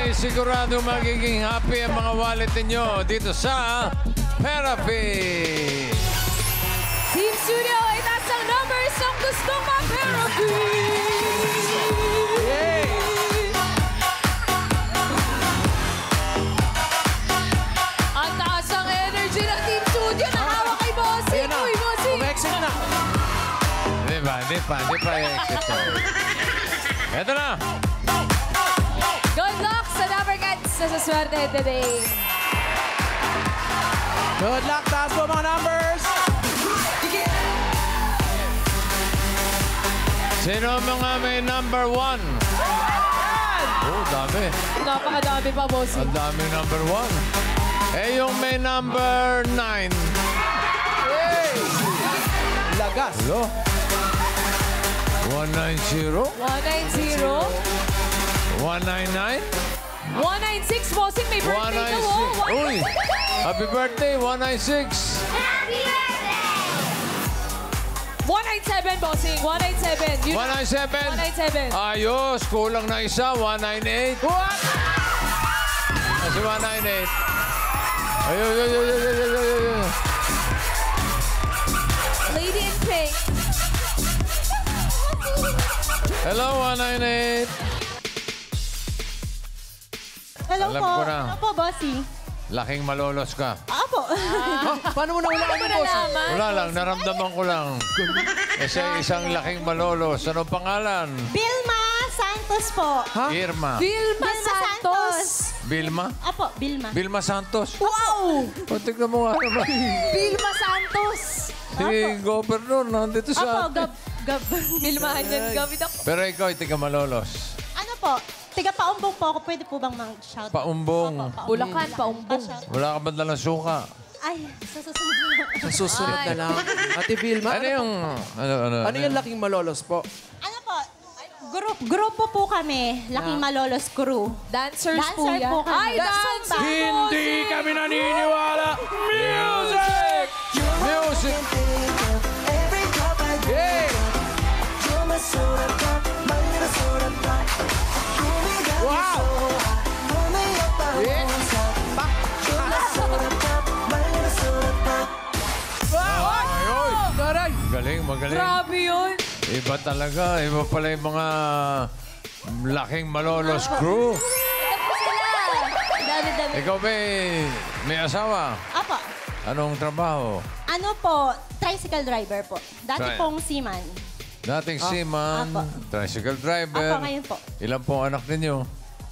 ay sigurado magiging happy ang mga wallet ninyo dito sa Therapy. Team Studio, itaas ang numbers ang gustong mag-therapy. Yay! Ang taas ang energy ng Team Studio. Nahawa kay Bossing. Ayan na. Uy, Bossing. Umexit na. Hindi pa i-exit. Ito na. Good luck sa Numbercats na sa swerte today. Good luck. Taas po mga numbers. Sino ang mga may number 1? Oh, dami. Napakadami pa, Bossing. Ang dami number 1. Eh, yung may number 9. Lagas. Hello? 190? 190. 199? 196, Bossing. May birthday ka, oh. Uy! Happy birthday, 196! 197, Bossing. 197. 197? 197. Ayos, kulang na isa, 198. What? Kasi 198. Ayun. Lady in pink. Hello, 198. Hello Alam po. ko na. Hello po, bossy. Laking malolos ka. Apo. Paano mo nahulaan yung boss? Wala lang, naramdaman ko lang. Kasi isang laking malolos. Anong pangalan? Vilma Santos po. Ha? Irma. Vilma Santos. Bilma? Apo, Vilma. Vilma Santos. Wow! O, tignan mo nga naman. Vilma Santos. Si Governor nandito Apo, sa... gab. Vilmahan yan gamit ako. Pero ikaw, tiga malolos. Ano po? Tiga paumbong po ako. Pwede po bang mag-shout? Paumbong. Opo, Bulacan, paumbong. Pa-shout. Wala ka ba dalang suka? Ay, sa susunod na. Sa susunod na lang. Ate Vilma, Ano yung... ano yung laking malolos po? Ano po? Grupo po kami. Laking Malolos Crew. Dancers po Dancer yan. po kami. Ay, dancer! Hindi kami naniniwala. Music! Music! Yay! Wow! Ay, Taray! magaling. Grabe yun. Iba talaga. Iba pala yung mga laking malolos crew. Dami-dami. Ikaw ba may asawa? Apo. Anong trabaho? Ano po? Tricycle driver po. Dati Tri- pong seaman. Dating seaman, Apo. tricycle driver. Apo, ngayon po. Ilan pong anak ninyo?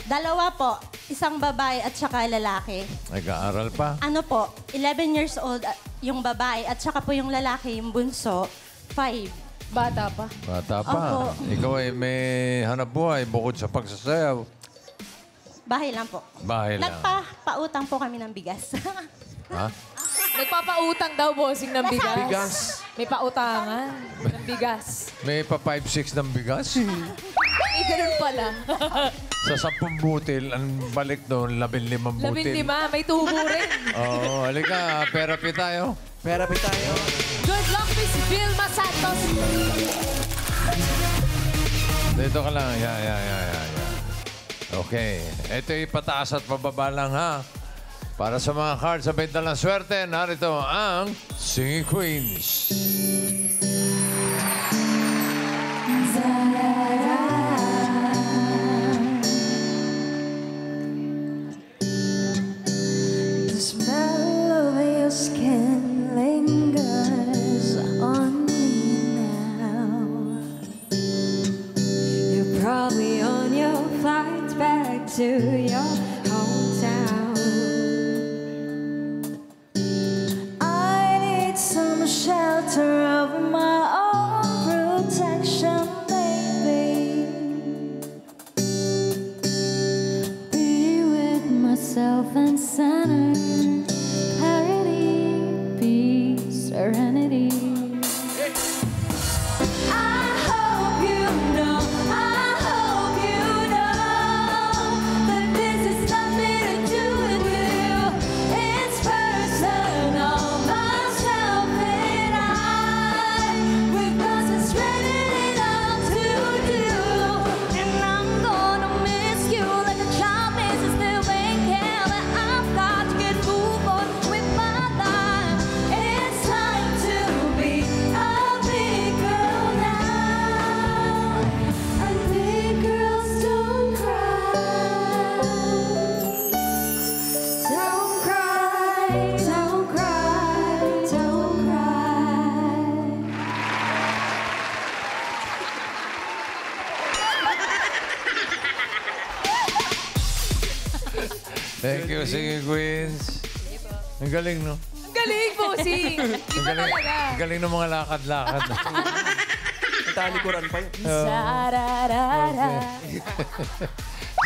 Dalawa po. Isang babae at saka lalaki. Nag-aaral pa? Ano po? 11 years old yung babae at saka po yung lalaki, yung bunso, 5. Bata pa. Bata pa. Opo. Ikaw ay may hanap buhay bukod sa pagsasayaw. Bahay lang po. Bahay lang. Nagpautang po kami ng bigas. Ha? Nagpapautang daw, Bossing, ng bigas. Bigas. May pautangan ng bigas. May pa 5-6 ng bigas? May ganun pala. Sa 10 butil, ang balik doon, 15 butil. 15, may tubo rin. Oo, halika. Therapy tayo. Therapy tayo. Good luck, Miss Vilma Santos. Dito ka lang. Yeah. Okay. Ito yung pataas at pababa lang, ha? Para sa mga cards sa benta ng swerte, narito ang Singing Queens. The smell of your skin lingers on me now. You're probably on your flight back to your hometown. I need some shelter of my own protection, baby. Be with myself and center, clarity, peace, serenity. I hope you know that this is Thank you, Singing Queens. Ang galing, no? Galing, bossing. Iba talaga. Ang galing ng mga lakad-lakad. Talikuran pa yun. Sararara.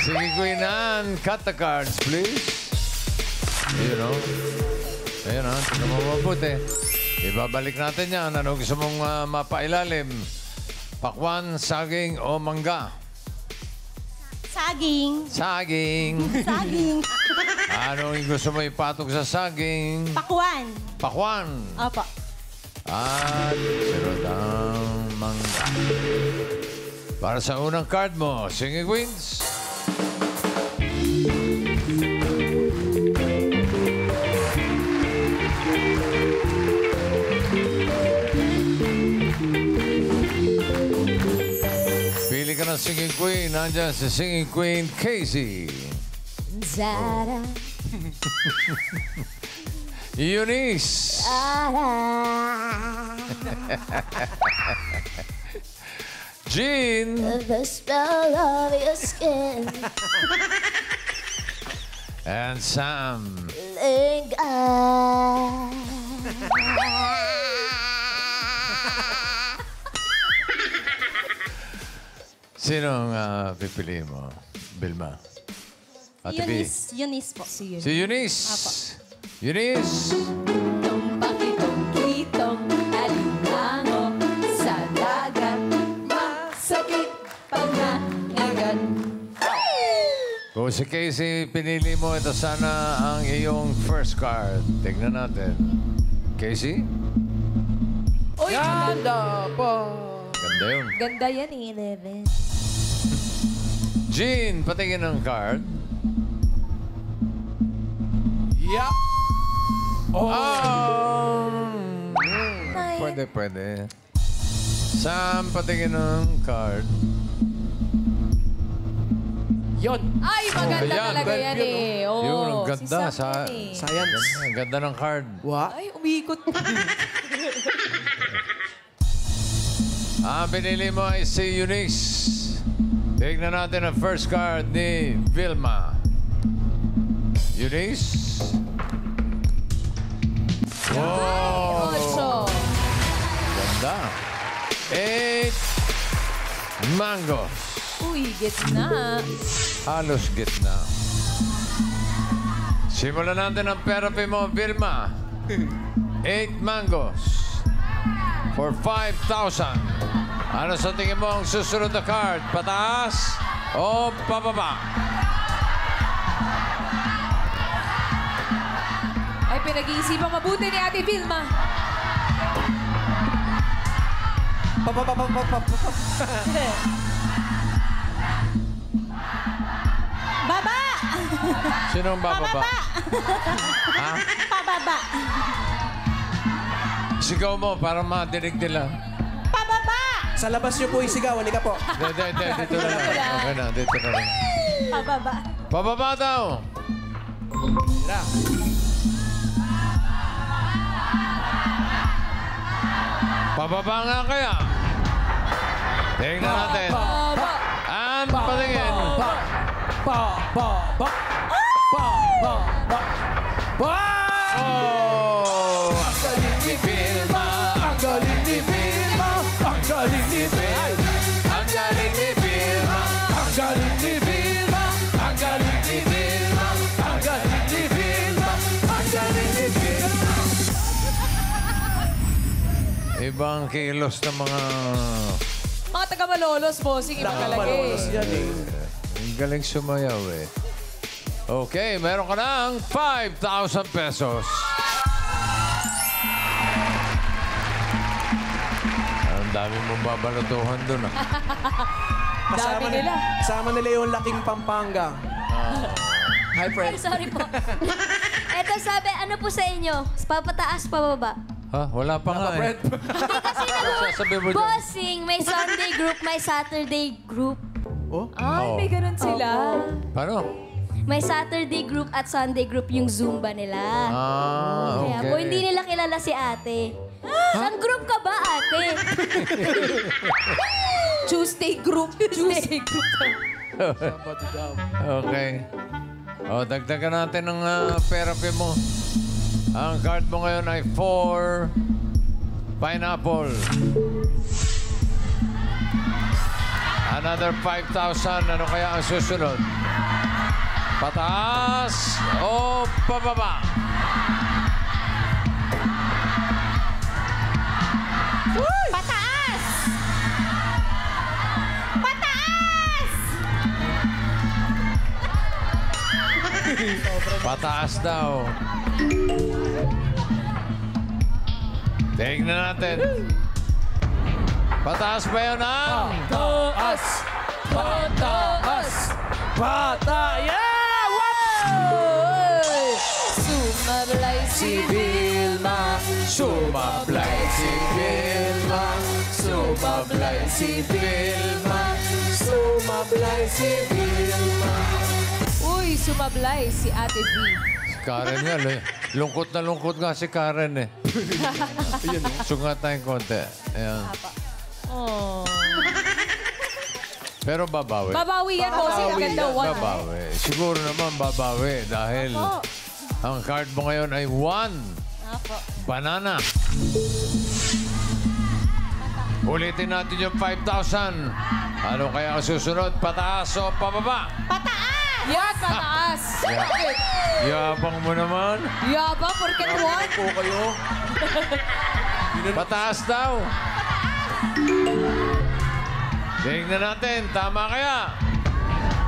Singing Queen Ann, cut the cards, please. Ayun, no? Ayun, no? Tignan mo mabuti. Ibabalik natin yan. Ano gusto mong mapailalim? Pakwan, saging o mangga? Saging. Saging. Saging. Ano yung gusto mo ipatog sa saging? Pakwan. Pakwan. Opo. At sirotang mangga. Para sa unang card mo, Singing Queens. Pili ka ng Singing Queen. Nandiyan si Singing Queen Casey. Zara. Eunice. Jean. The smell of your skin. And Sam. Sinong pipiliin mo? Vilma? Ate B? Eunice po. Si Eunice. Eunice. Pakitong-kitong alimango sa dagat. Masakit pangangagat. Kung si Casey pinili mo, ito sana ang iyong first card. Tignan natin. Casey? Uy, Ganda po. Ganda yun. ganda yan eh, 11. Jean, patingin ng card. Yup. Pwede. Sam, patingin ng card. Yon. Ay, maganda Ayan, talaga yan yun, eh. Oo, Yun, ang si ganda. Sam yan eh. Science. Ang ganda ng card. Wa? Ay, umikot. Ang pinili mo ay si Eunice. Tignan natin ang first card ni Vilma. Eunice? Wow! 8. Ganda. 8 mangoes. Uy, gitna. Halos gitna. Simulan natin ang therapy mo, Vilma. 8 mangoes for 5,000. Ano sa tingin mo ang susunod na card? Pataas o pababa? Ay, pinag-iisipan mabuti ni Ate Vilma. Baba! Sinong bababa? Ha? Pababa. Sigaw mo para madinig nila. Pababa! Sa labas niyo po isigaw. Halika po. Dito na lang. Okay na, dito na lang. Pababa. Pababa daw. Tira. Pababa nga kaya. Tingnan natin. Baba. Ang patingin. Pa. Oh! Ang galing ni Vilma. Ang galing ni Vilma. Ang galing ni Vilma. Ang galing ni Vilma. Ang galing ni Vilma. Ang galing ni Vilma. Ang galing ni Vilma. Ang galing ni Vilma. Ibang kilos ng mga... Mga taga-malolos, bossing. Iba talaga Malolos eh. yan eh. Ang galing sumayaw eh. Okay, meron ka ng 5,000 pesos. Ang dami mong babalutuhan dun ah. Dami nila. Kasama nila yung laking Pampanga. Hi, Ay, friend. sorry po. Eto sabi, ano po sa inyo? Papataas, pababa. Ha? Wala pa nga eh. Friend. Kasi Ano sasabi mo dyan? bossing, may Sunday group, may Saturday group. Oh? Ay, may ganun sila. Paano? May Saturday group at Sunday group yung Zumba nila. Ah, Kaya okay. po, hindi nila kilala si ate. Saan group ka ba, ate? Tuesday group. Tuesday group. Okay. O, dagdagan natin ng therapy mo. Ang card mo ngayon ay 4 pineapple. Another 5,000. Ano kaya ang susunod? Pataas o pababa? Pataas! Pataas! Pataas daw. Tingnan natin. Pataas ba yun, ang? Pataas! Pataas! Yeah! Wow! Sumablay si Vilma, Sumablay si Vilma. sumablay si Vilma, sumablay si Vilma. Uy, sumablay si Ate V. Karen nga, lungkot na lungkot nga si Karen eh. Sungat tayong konti. Ayan. Oh. Pero babawi. Babawi yan, bossing. Ang ganda, one. Babawi. Siguro naman babawi dahil ang card mo ngayon ay 1 banana. Ulitin natin yung 5,000. Ano kaya ang susunod? Pataas o pababa? Yan, pataas. Yabang mo naman. Yaba, porket one. Po kayo. Pataas daw. Tingnan natin. Tama kaya?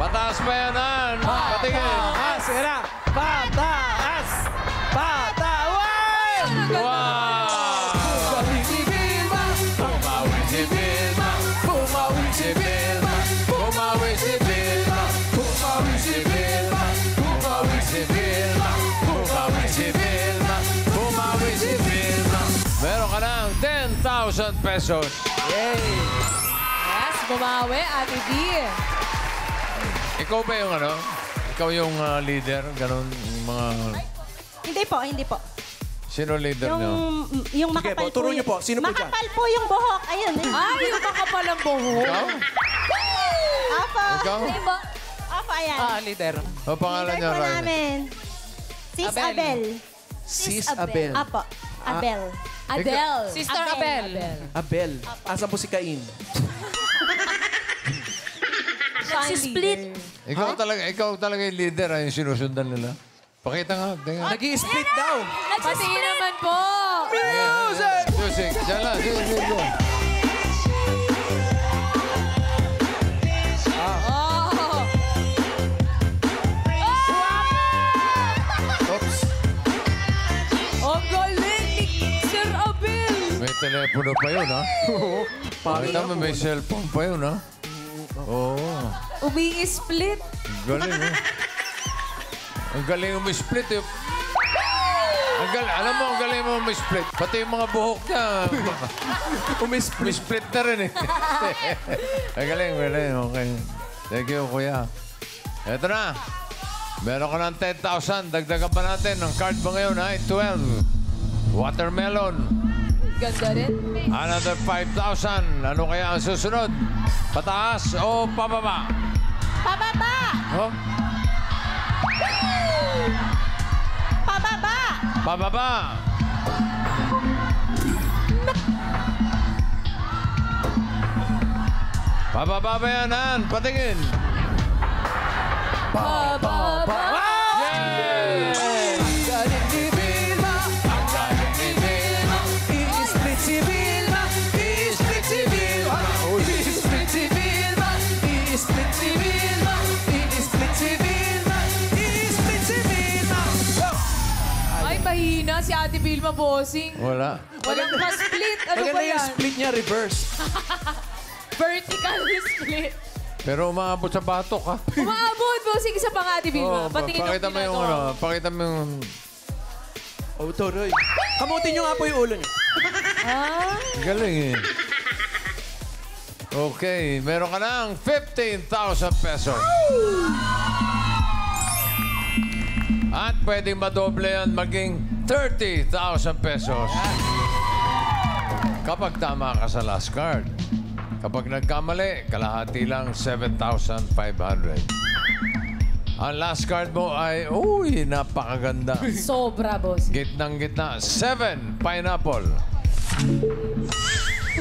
Pataas ba yan, Han? Patingin. Pataas! Era! Pataas! Patawan! Wow! Bumawi si Vilma! Bumawi si Vilma. Bumawi si Vilma! Bumawi si Vilma. Bumawi si Vilma! Bumawi si Vilma. Bumawi si Vilma. Bumawi si Vilma. Meron ka ng 10,000 pesos. Yes, bumawi, Ate V. Ikaw ba yung ano? Ikaw yung leader? Ganon yung mga... Hindi po. Sino leader niyo? Yung makapal po, turo niyo po. Sino po dyan? Makapal po yung buhok. Ayun. Ay, yung makapal ang buhok. Ikaw? Apo. Ikaw? Apo, ayan. Leader. O pangalan niya, Leader po Ryan? namin. Sis Abel. Sis Abel. Apo. Abel. Adele. Sister Abel. Abel. Asan po si Cain? Split. Ikaw talaga yung leader, yung sinusundan nila. Pakita nga. Tingnan. Nag-i-split daw. Pati naman po. Music! Music. Diyan lang. Diyan. Oh. Oops. Ang galing ni Sir Abel. May telepono pa yun, ha? Pakita mo, may cellphone pa yun, ha? Oo. Umi-split. Galing, ha? Ang galing mo split, eh. Alam mo, ang galing mo split. Pati yung mga buhok niya. Umi-split na rin, eh. Ang galing. Okay. Thank you, kuya. Eto na. Meron ka ng 10,000. Dagdagan pa natin. Ang card mo ngayon ay 12. Watermelon. Ganda rin. Another 5,000. Ano kaya ang susunod? Pataas o pababa? Pababa. Oh? Pababa. Pababa. Pababa ba yan, Han? Patingin. Pababa. Yay! Galing ni Vilma! Ang galing ni Vilma. I-split si Vilma! I-split si Vilma! I-split si Vilma! I-split si Vilma! I-split si Vilma! I-split si Vilma! Ay, mahina si Ate Vilma bossing. Wala. Walang pa-split. Ano ba Maganda yung yan? split niya, reverse. Vertical split. Pero umaabot sa batok, ha? Umaabot bossing sa pang Ate Vilma. Patingin pakita mo yung ano. Pakita mo yung... Oh, Toroy. Kamutin niyo nga po yung ulo niyo. Ah? Galing, eh. Okay. Meron ka ng 15,000 pesos. At pwedeng madoble yan maging 30,000 pesos. Kapag tama ka sa last card. Kapag nagkamali, kalahati lang 7,500. Ang last card mo ay, uy, napakaganda. Sobra, boss. Gitnang-gitna. 7, pineapple.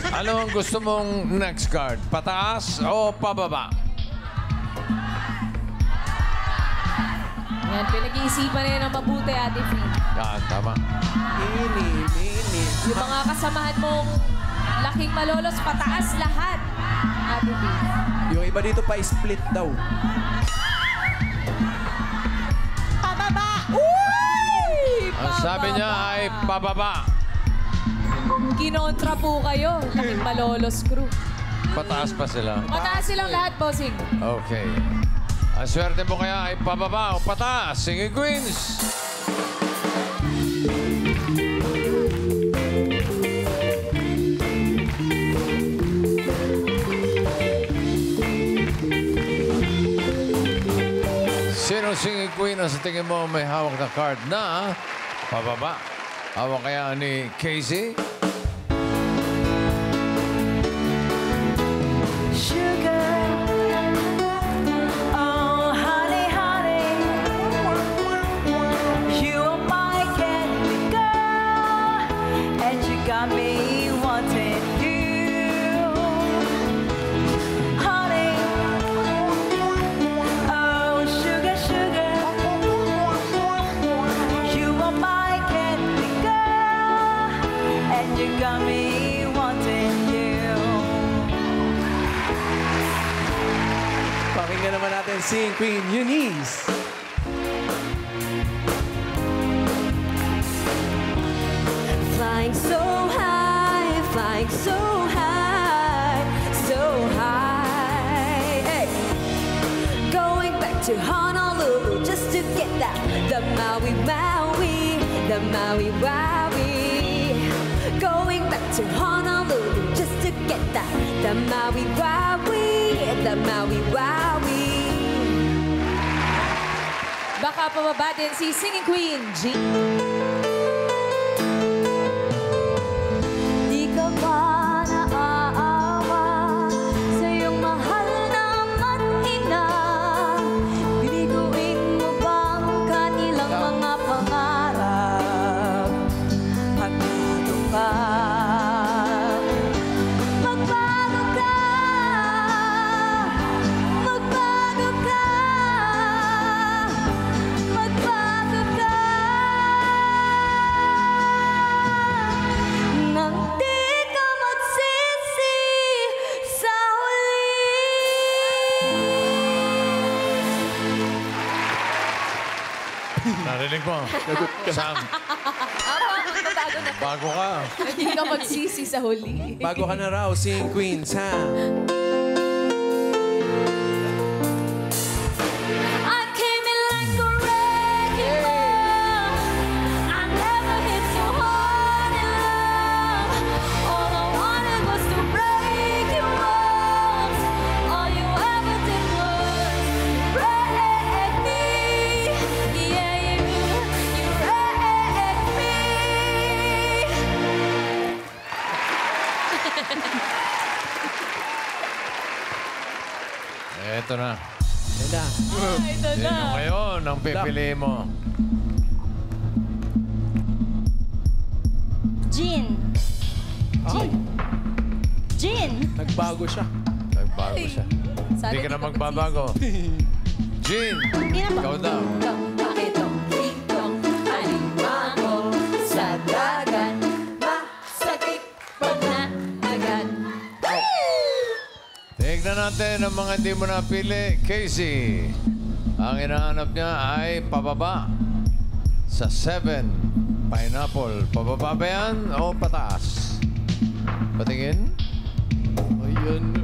Ano ang gusto mong next card? Pataas o pababa? Yan, pinag-iisipan na yan ng mabuti, Ate Free. Tama. Mini. Yung mga kasamahan mong laking malolos, pataas lahat, Ate Free. Yung iba dito pa split daw. Pababa! Ang sabi niya ay pababa. Kinontra po kayo, laking malolos crew. Pataas pa sila. Mataas silang lahat, bossing. Okay. Ang swerte mo kaya ay pababa o pataas. Singing Queens. Sino singing queen ang sa tingin mo may hawak na card na pababa? Hawak kaya ni Casey? Oh, honey, honey, you are my candy girl, and you got me wanting you, honey. Oh, sugar, sugar, you are my candy girl, and you got me wanting you. Pakinggan naman natin si Queen Eunice. Flying so high, flying so high, so high. Hey. Going back to Honolulu just to get that, the Maui Maui, the Maui Maui. Going back to Honolulu just to get that, the Maui Maui, the Maui Maui. Baka pababa din si Singing Queen, G. Di ka ba naaawa sa iyong mahal na mag-ina? Biliguin mo ba ang kanilang mga pangarap? Pagbago ka, magbago ka, magbago ka, magbago ka. Nang di ka magsisi sa huli. Narinig mo? Sam, bago ka. Hindi ka magsisi sa huli. Bago ka na raw, singing Queens, ha? I came in like a wrecking ball. I never hit so hard in love. All I wanted was to break your bones. All you ever did was break me. Yeah, you wrecked me. Eto na. Yan na. Ito Sino na. ngayon ang pipili mo? Jean. Jean. Nagbago siya. Nagbago siya. Sana Hindi ka na hindi magbabago. Jean, ikaw daw. Bakit itong itong alimango sa dagat masakit pag nanagat. Tignan natin ang mga hindi mo napili. Casey, ang hinahanap niya ay pababa sa 7. Pineapple. Pababa ba yan o pataas? Patingin. Ayun.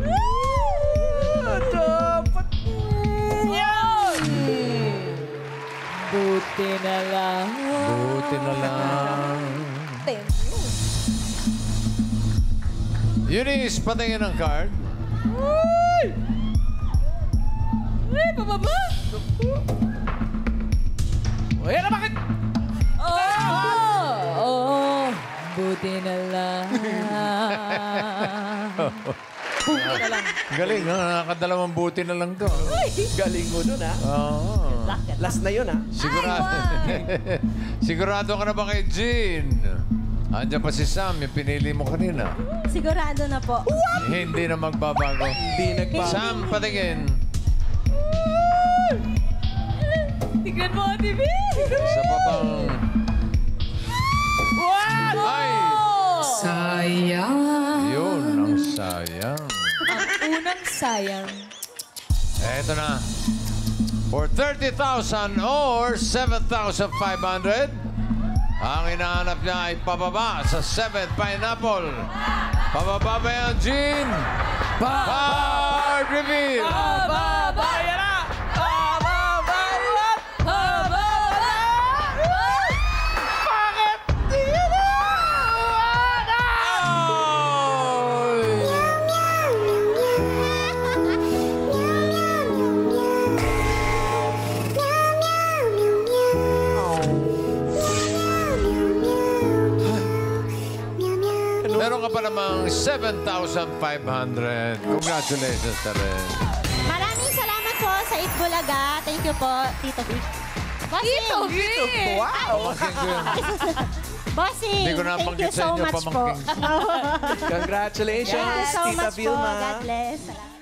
Dapat. Yun! Buti na lang. Buti na lang. Eunice, patingin ang card. Ay, pababa! O, yan na bakit? Oh, buti na lang. Buti na lang. Galing, ha? Nakakadalawang buti na lang to. Galing mo dun, ha? Oo. Last na yun, ha? Sigurado. Sigurado ka na ba kay Jean? Andiyan pa si Sam, yung pinili mo kanina. Sigurado na po. Hindi na magbabago. Hindi nagbago. Sam, patingin. Tignan mo, TV! Sa babang... Ay! Sayang. Yun, ang sayang. Ang unang sayang. Eto na. For 30,000 or 7,500, ang hinahanap niya ay pababa sa 7 pineapple. Pababa ba yan, Jean? Card reveal! Bababa! Ayan na! Bababayot! Bakit? Yun na! Meron ka pa namang 7,500. Congratulations na rin. Maraming salamat po sa Itbulaga. Thank you po, Tito Vic. Tito Bossing! Vic! Wow! Pamangkin ko yun. Bossing! Hindi ko Thank nabanggit you sa so inyo, much po. pamangkin. Congratulations, Thank you so Tita much po. Vilma. God bless. Salamat.